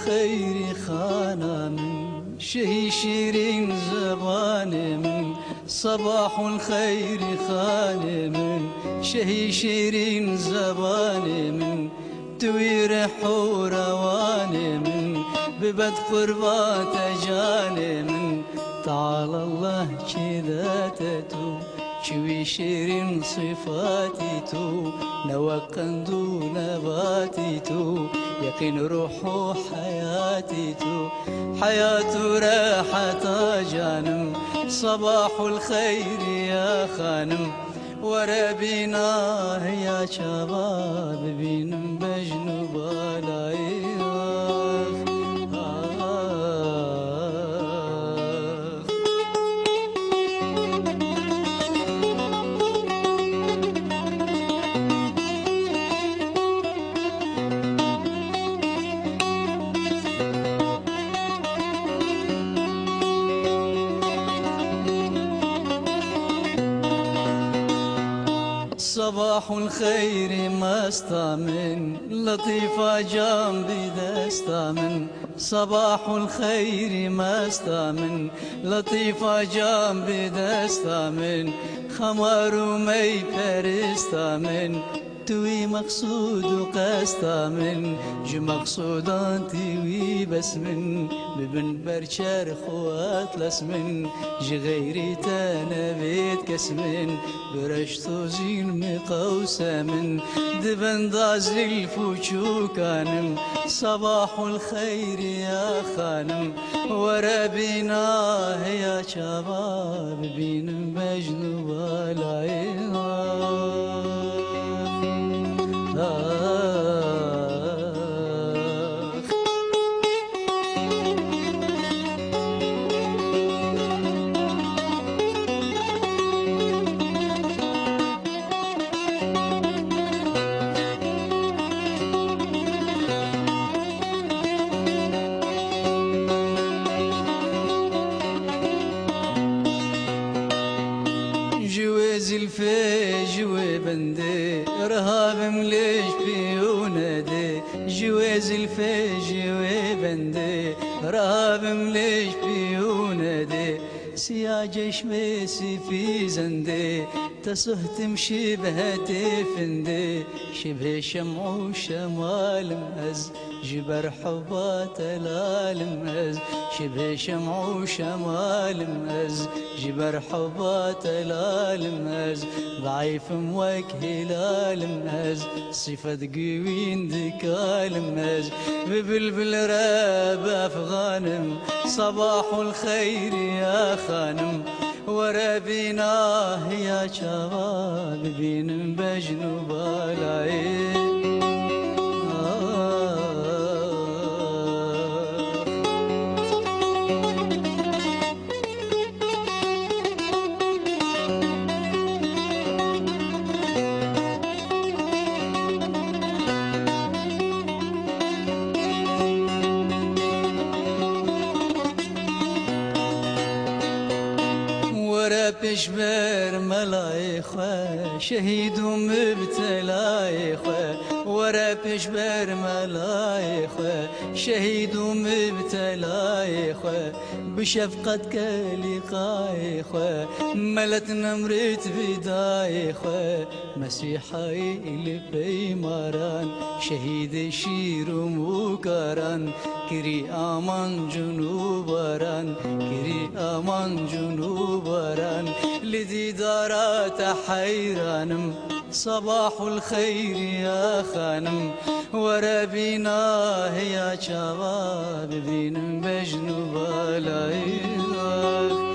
الخير خانة من شهي شيرين زباني من صباح الخير خاني من شهي شيرين زباني من توير حورواني من ببد قربات جاني من تعالى الله كذا تتو شوي شيرين صفاتي تو نوقندو نباتي تو يقين روحو حياتي تو حياة راحة جانم صباح الخير يا خانم ورا بينا يا شباب بينم بجنوب بالايخ صباح الخير ما استامن لطيفة جنبي دستامن صباح الخير ما استامن لطيفة جنبي دستامن خمار ومي فرستامن توي مقصود وقستامن جو مقصودان توي بس من ببن برشار خوات لسمن جي غيري تنبيت كسمن برشتو زين مقوسة من دبن دازل الفوشو كانم صباح الخير يا خانم ورا بينا يا شباب بينم بجنوب العين زلفي جوي بندي رهاب مليش في ونادي جوي زلفي جوي بندي رهاب مليش في ونادي سياج شميسي في زندي تسهتم شبه فندي شبه شمع وشمال مهز جبر حبات الالمهز شبه شمع وشمال مهز جبر حبات الالمهز ضعيف موك هلال مهز صفة قوين ذكال مهز ببلبل راب افغانم صباح الخير يا خانم ورا بيناه يا شباب بينم بجنوب العين بشبر ملايخة شهيد ومبتلايخة ورا بشبر ملايخة شهيد ومبتلايخة بشفقتك لقايخة ملت نمرت بدايخة مسيحي اللي في مران شهيد شير ومكران كري امان جنوبران كري امان جنوبران لذي دارات حيرانم صباح الخير يا خانم ورا بيناه يا شباب بينم بجنوب العين